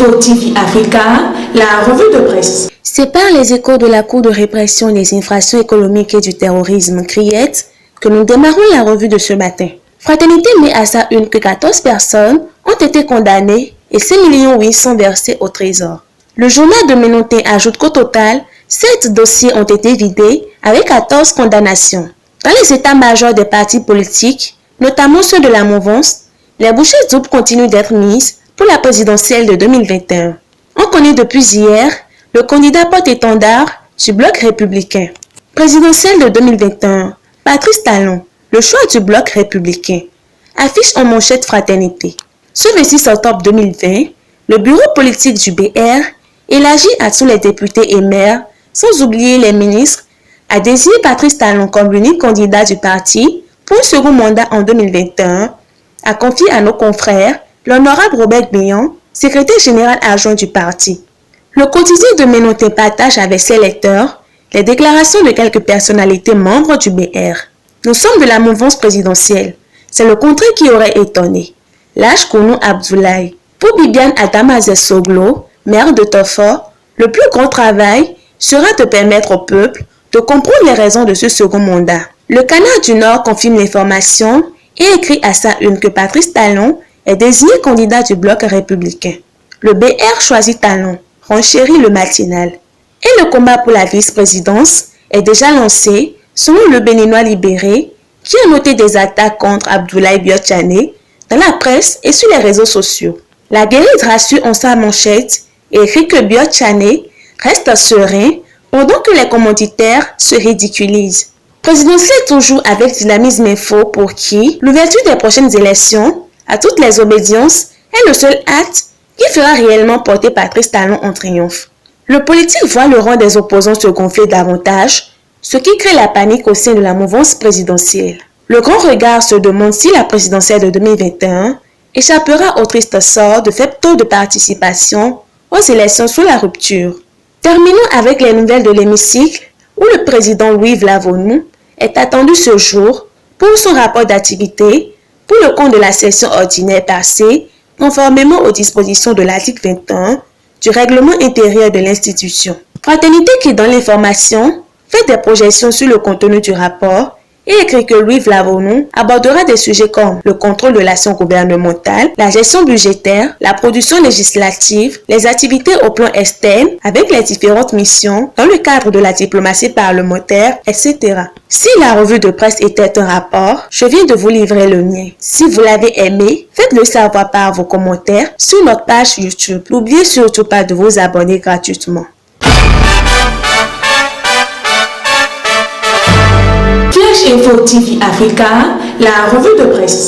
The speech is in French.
Info TV Africa, la revue de presse. C'est par les échos de la Cour de répression des infractions économiques et du terrorisme, CRIET, que nous démarrons la revue de ce matin. Fraternité met à sa une que 14 personnes ont été condamnées et 5,8 millions sont versés au trésor. Le journal de Ménontin ajoute qu'au total, 7 dossiers ont été vidés avec 14 condamnations. Dans les états-majors des partis politiques, notamment ceux de la mouvance, les bouchées doubles continuent d'être mises pour la présidentielle de 2021. On connaît depuis hier le candidat porte-étendard du bloc républicain. Présidentielle de 2021, Patrice Talon, le choix du bloc républicain, affiche en manchette Fraternité. Ce 26 octobre 2020, le bureau politique du BR élargi à tous les députés et maires, sans oublier les ministres, a désigné Patrice Talon comme l'unique candidat du parti pour un second mandat en 2021, a confié à nos confrères l'honorable Robert Béan, secrétaire général adjoint du parti. Le quotidien de Ménontin partage avec ses lecteurs les déclarations de quelques personnalités membres du BR. Nous sommes de la mouvance présidentielle. C'est le contraire qui aurait étonné. L'âge Kounou Abdoulaye. Pour Bibiane Adamazé Soglo, maire de Tofor, le plus grand travail sera de permettre au peuple de comprendre les raisons de ce second mandat. Le Canard du Nord confirme l'information et écrit à sa une que Patrice Talon est désigné candidat du bloc républicain. Le BR choisit Talon, renchérit le matinal. Et le combat pour la vice-présidence est déjà lancé selon le Béninois libéré qui a noté des attaques contre Abdoulaye Biotchane dans la presse et sur les réseaux sociaux. La guérite rassure en sa manchette et écrit que Biotchane reste serein pendant que les commanditaires se ridiculisent. Présidentielle toujours avec Dynamisme Info pour qui l'ouverture des prochaines élections à toutes les obédiences est le seul acte qui fera réellement porter Patrice Talon en triomphe. Le politique voit le rang des opposants se gonfler davantage, ce qui crée la panique au sein de la mouvance présidentielle. Le grand regard se demande si la présidentielle de 2021 échappera au triste sort de faible taux de participation aux élections sous la rupture. Terminons avec les nouvelles de l'hémicycle où le président Louis Vlavonou est attendu ce jour pour son rapport d'activité pour le compte de la session ordinaire passée, conformément aux dispositions de l'article 21 du règlement intérieur de l'institution. Fraternité qui donne l'information fait des projections sur le contenu du rapport et écrit que Louis Vlavonou abordera des sujets comme le contrôle de l'action gouvernementale, la gestion budgétaire, la production législative, les activités au plan externe avec les différentes missions dans le cadre de la diplomatie parlementaire, etc. Si la revue de presse était un rapport, je viens de vous livrer le mien. Si vous l'avez aimé, faites-le savoir par vos commentaires sur notre page YouTube. N'oubliez surtout pas de vous abonner gratuitement. Info TV Africa, la revue de presse.